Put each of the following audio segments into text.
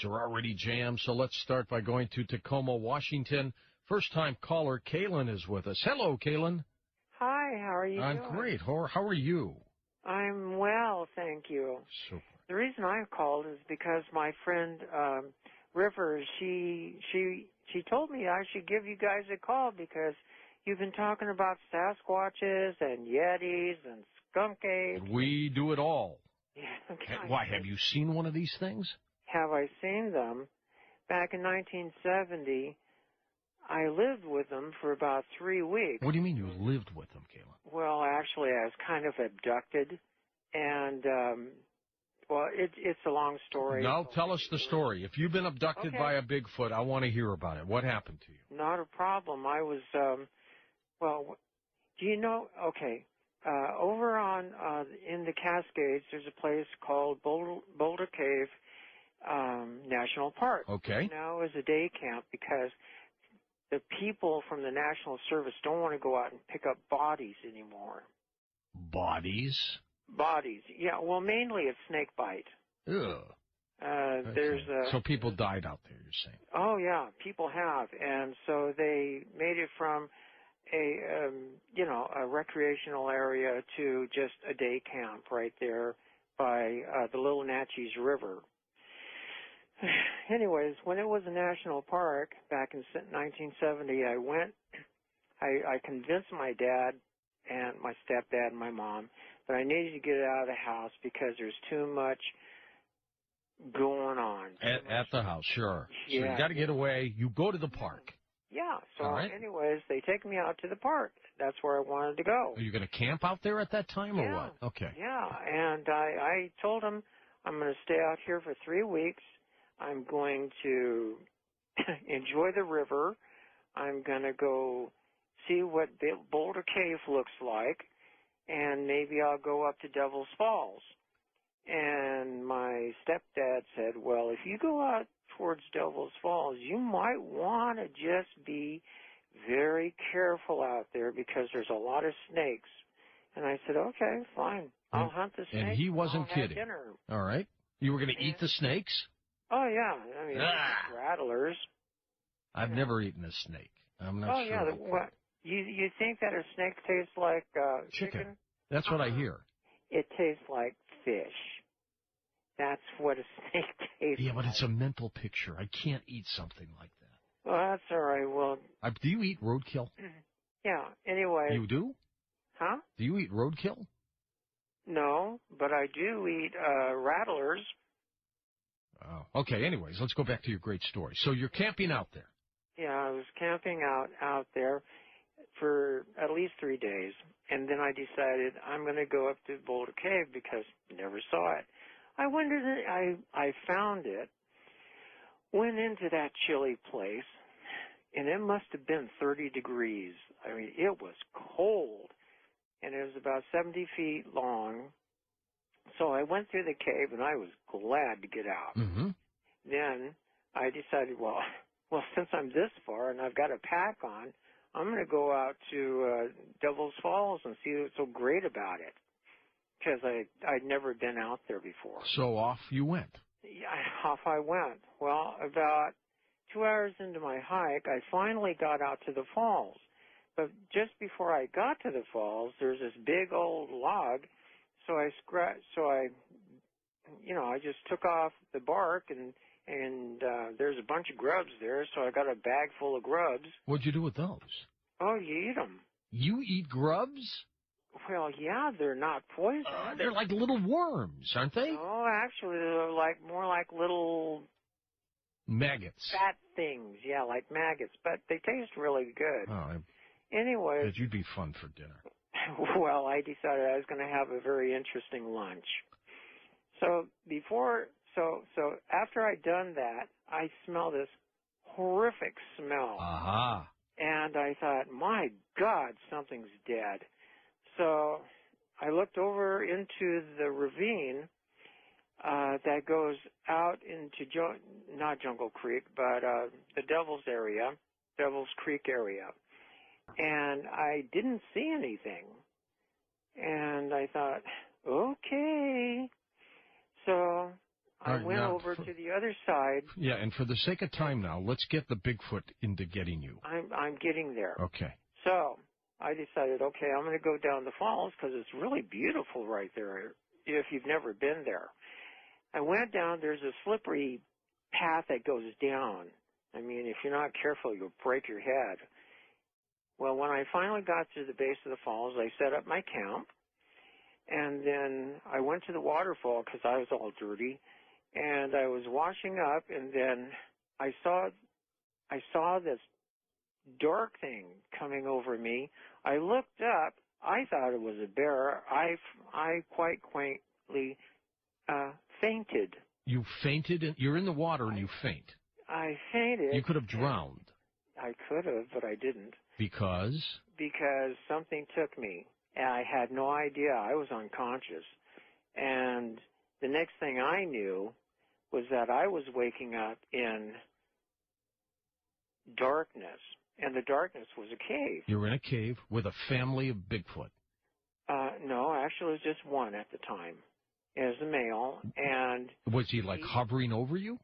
are already jammed, so let's start by going to Tacoma, Washington. First-time caller, Kaylin, is with us. Hello, Kaylin. Hi, how are you doing? I'm great. How are you? I'm well, thank you. Super. The reason I called is because my friend River, she told me I should give you guys a call because you've been talking about Sasquatches and Yetis and skunk apes. We do it all. Yeah. Why, have you seen one of these things? Have I seen them? Back in 1970, I lived with them for about 3 weeks. What do you mean you lived with them, Kaylin? Well, actually, I was kind of abducted, and, well, it's a long story. No, tell us the story. If you've been abducted by a Bigfoot, I want to hear about it. What happened to you? Not a problem. I was, well, do you know, okay, over on, in the Cascades, there's a place called Boulder Cave National Park. Okay. Now is a day camp because the people from the National Service don't want to go out and pick up bodies anymore. Bodies? Bodies, yeah. Well, mainly it's snake bite. Ugh. So people died out there, you're saying? Oh, yeah, people have. And so they made it from a recreational area to just a day camp right there by the Little Natchez River. Anyways, when it was a national park back in 1970, I convinced my dad and my stepdad and my mom that I needed to get out of the house because there's too much going on. At the house, sure. Yeah. So you got to get away. You go to the park. Yeah. So anyways, they take me out to the park. That's where I wanted to go. Are you going to camp out there at that time or what? Okay. Yeah. And I told them I'm going to stay out here for 3 weeks. I'm going to enjoy the river. I'm going to go see what Boulder Cave looks like, and maybe I'll go up to Devil's Falls. And my stepdad said, well, if you go out towards Devil's Falls, you might want to just be very careful out there because there's a lot of snakes. And I said, okay, fine. I'll hunt the snakes. And he wasn't kidding. Dinner. All right. You were going to eat the snakes? Oh, yeah. I mean, rattlers. I've never eaten a snake. I'm not sure. Oh, yeah. What? You think that a snake tastes like chicken? That's what I hear. It tastes like fish. That's what a snake tastes like. Yeah, but it's a mental picture. I can't eat something like that. Well, that's all right. Well, do you eat roadkill? Yeah, anyway. You do? Huh? Do you eat roadkill? No, but I do eat rattlers. Oh, okay. Anyways, let's go back to your great story. So you're camping out there. Yeah, I was camping out there for at least 3 days, and then I decided I'm going to go up to Boulder Cave because I never saw it. I wondered, I found it, went into that chilly place, and it must have been 30 degrees. I mean, it was cold, and it was about 70 feet long. So I went through the cave, and I was glad to get out. Mm-hmm. Then I decided, well, since I'm this far and I've got a pack on, I'm going to go out to Devil's Falls and see what's so great about it, because I'd never been out there before. So off you went. Yeah, off I went. Well, about 2 hours into my hike, I finally got out to the falls. But just before I got to the falls, there's this big old log. So I just took off the bark and there's a bunch of grubs there, so I got a bag full of grubs. What'd you do with those? Oh, you eat them. You eat grubs? Well, yeah, they're not poison. They're like little worms, aren't they? Oh, actually, they're more like little maggots. Fat things, yeah, like maggots, but they taste really good. Oh, anyway, you'd be fun for dinner. Well, I decided I was going to have a very interesting lunch. So after I'd done that, I smelled this horrific smell. Aha. And I thought, my God, something's dead. So I looked over into the ravine that goes out into, not Jungle Creek, but the Devil's Creek area. And I didn't see anything. And I thought, okay. So I went over to the other side. Yeah, and for the sake of time now, let's get the Bigfoot into getting you. I'm getting there. Okay. So I decided, okay, I'm going to go down the falls because it's really beautiful right there if you've never been there. I went down. There's a slippery path that goes down. I mean, if you're not careful, you'll break your head. Well, when I finally got to the base of the falls, I set up my camp, and then I went to the waterfall because I was all dirty, and I was washing up, and then I saw this dark thing coming over me. I looked up. I thought it was a bear. I quite quaintly fainted. You fainted? You're in the water and you faint. I fainted. You could have drowned. I could have, but I didn't. Because? Because something took me, and I had no idea. I was unconscious. And the next thing I knew was that I was waking up in darkness, and the darkness was a cave. You were in a cave with a family of Bigfoot. No, actually it was just one at the time. It was a male, and... Was he, hovering over you?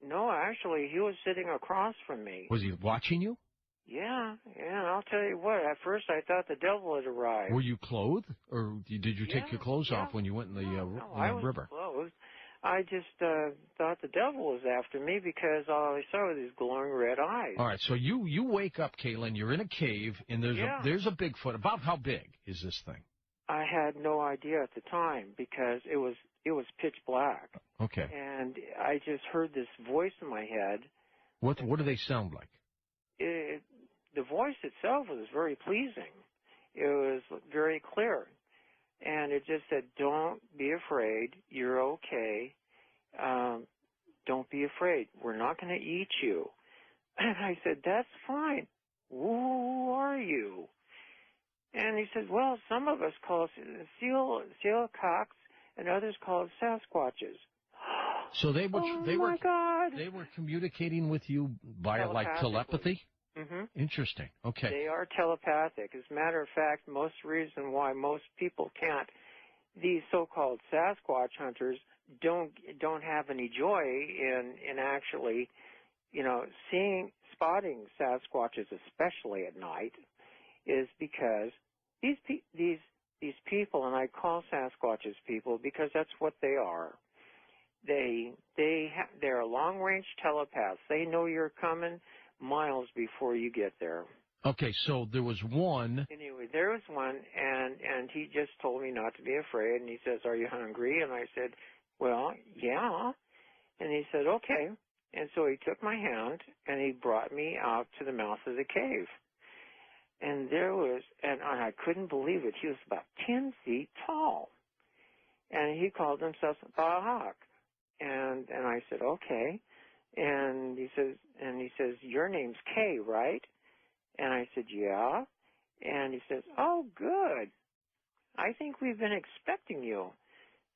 No, actually, he was sitting across from me. Was he watching you? Yeah, I'll tell you what, at first I thought the devil had arrived. Were you clothed, or did you take your clothes off when you went in the No, I was river? clothed. I just thought the devil was after me because all I saw was these glowing red eyes. All right, so you wake up, Kaylin, you're in a cave, and there's a Bigfoot. About how big is this thing? I had no idea at the time because it was pitch black. Okay. And I just heard this voice in my head. What do they sound like? The voice itself was very pleasing. It was very clear. And it just said, don't be afraid. You're okay. Don't be afraid. We're not going to eat you. And I said, that's fine. Who are you? And he said, well, some of us call us seal cocks and others call it Sasquatches. So they were God. They were communicating with you via telepathy? Mm-hmm. Interesting. Okay. They are telepathic. As a matter of fact, most reason why most people can't, these so-called Sasquatch hunters don't have any joy in actually, spotting Sasquatches, especially at night, is because these people, and I call Sasquatches people because that's what they are. They're long-range telepaths. They know you're coming miles before you get there. Okay, so there was one. Anyway, there was one, and he just told me not to be afraid, and he says, are you hungry? And I said, well, yeah. And he said, okay. And so he took my hand, and he brought me out to the mouth of the cave. And and I couldn't believe it, he was about 10 feet tall. And he called himself Bahak. And I said, okay. And he says, your name's Kay, right? And I said, yeah. And he says, oh, good. I think we've been expecting you.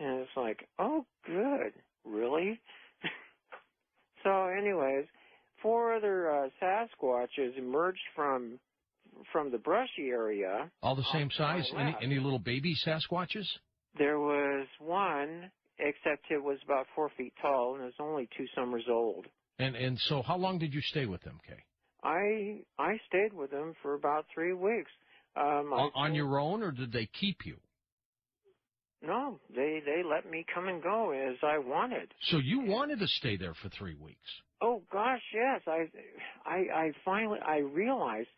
And it's like, oh, good. Really? So anyways, 4 other Sasquatches emerged from the brushy area. All the same size? Any little baby Sasquatches? There was one, except it was about 4 feet tall, and it was only 2 summers old. And so how long did you stay with them, Kay? I stayed with them for about 3 weeks. On your own, or did they keep you? No, they let me come and go as I wanted. So you wanted to stay there for 3 weeks? Oh gosh, yes. I finally realized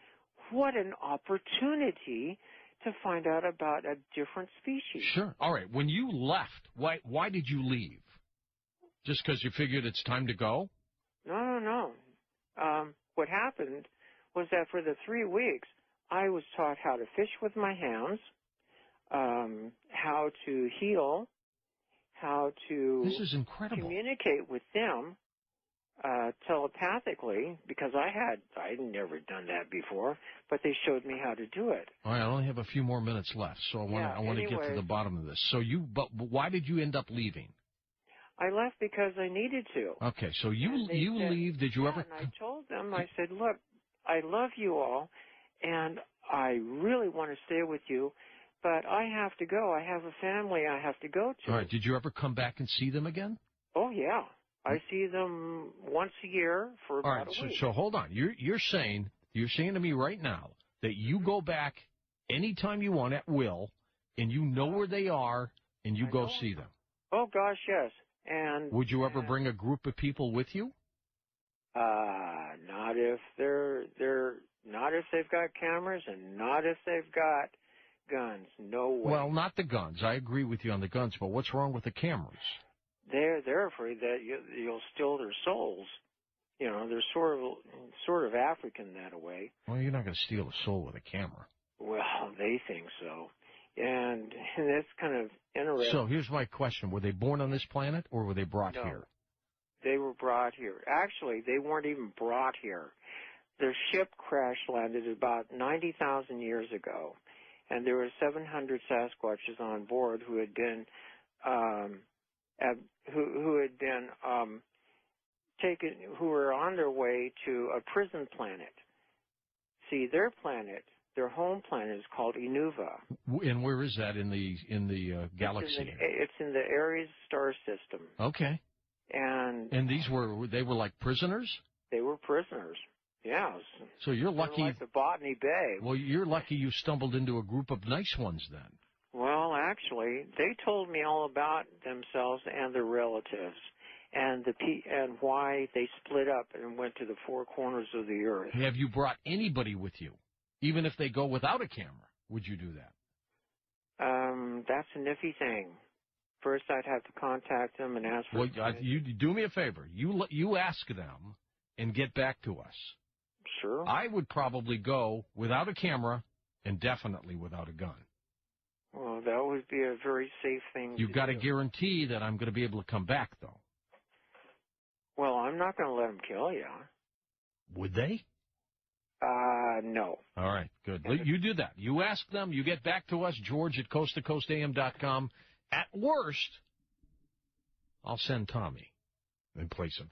what an opportunity to find out about a different species. Sure. All right. When you left, why did you leave? Just because you figured it's time to go? No. What happened was that for the 3 weeks, I was taught how to fish with my hands, how to heal, how to This is incredible. Communicate with them telepathically, because I'd never done that before, but they showed me how to do it. All right, I only have a few more minutes left, so I want to get to the bottom of this. But why did you end up leaving? I left because I needed to. Okay, so you leave. Did you ever? And I told them, I said, look, I love you all, and I really want to stay with you, but I have to go. I have a family I have to go to. All right, did you ever come back and see them again? Oh, yeah. I see them once a year for All about right, a week. so hold on. You're saying to me right now that you go back anytime you want at will, and you know where they are, and you go see them. Oh, gosh, yes. And would you ever bring a group of people with you? Not if not if they've got cameras and not if they've got guns. No way. Well, not the guns. I agree with you on the guns, but what's wrong with the cameras? They're afraid that you'll steal their souls. You know, they're sort of African that way. Well, you're not going to steal a soul with a camera. Well, they think so. And that's kind of interesting. So here's my question. Were they born on this planet or were they brought here? They were brought here. Actually, they weren't even brought here. Their ship crash landed about 90,000 years ago, and there were 700 Sasquatches on board who had been who were on their way to a prison planet. See, their planet, their home planet, is called Inuva. And where is that in the galaxy? It's in the Aries star system. Okay. And they were like prisoners? They were prisoners. Yeah. So you're lucky. Like the Botany Bay. Well, you're lucky you stumbled into a group of nice ones then. Well, actually, they told me all about themselves and their relatives, and why they split up and went to the four corners of the earth. Have you brought anybody with you, even if they go without a camera? Would you do that? That's a nifty thing. First, I'd have to contact them and ask for. Well, you do me a favor. You ask them and get back to us. Sure. I would probably go without a camera and definitely without a gun. Well, that would be a very safe thing. You've got to guarantee that I'm going to be able to come back, though. Well, I'm not going to let them kill you. Would they? No. All right, good. You do that. You ask them. You get back to us, George at coasttocoastam.com. At worst, I'll send Tommy in place of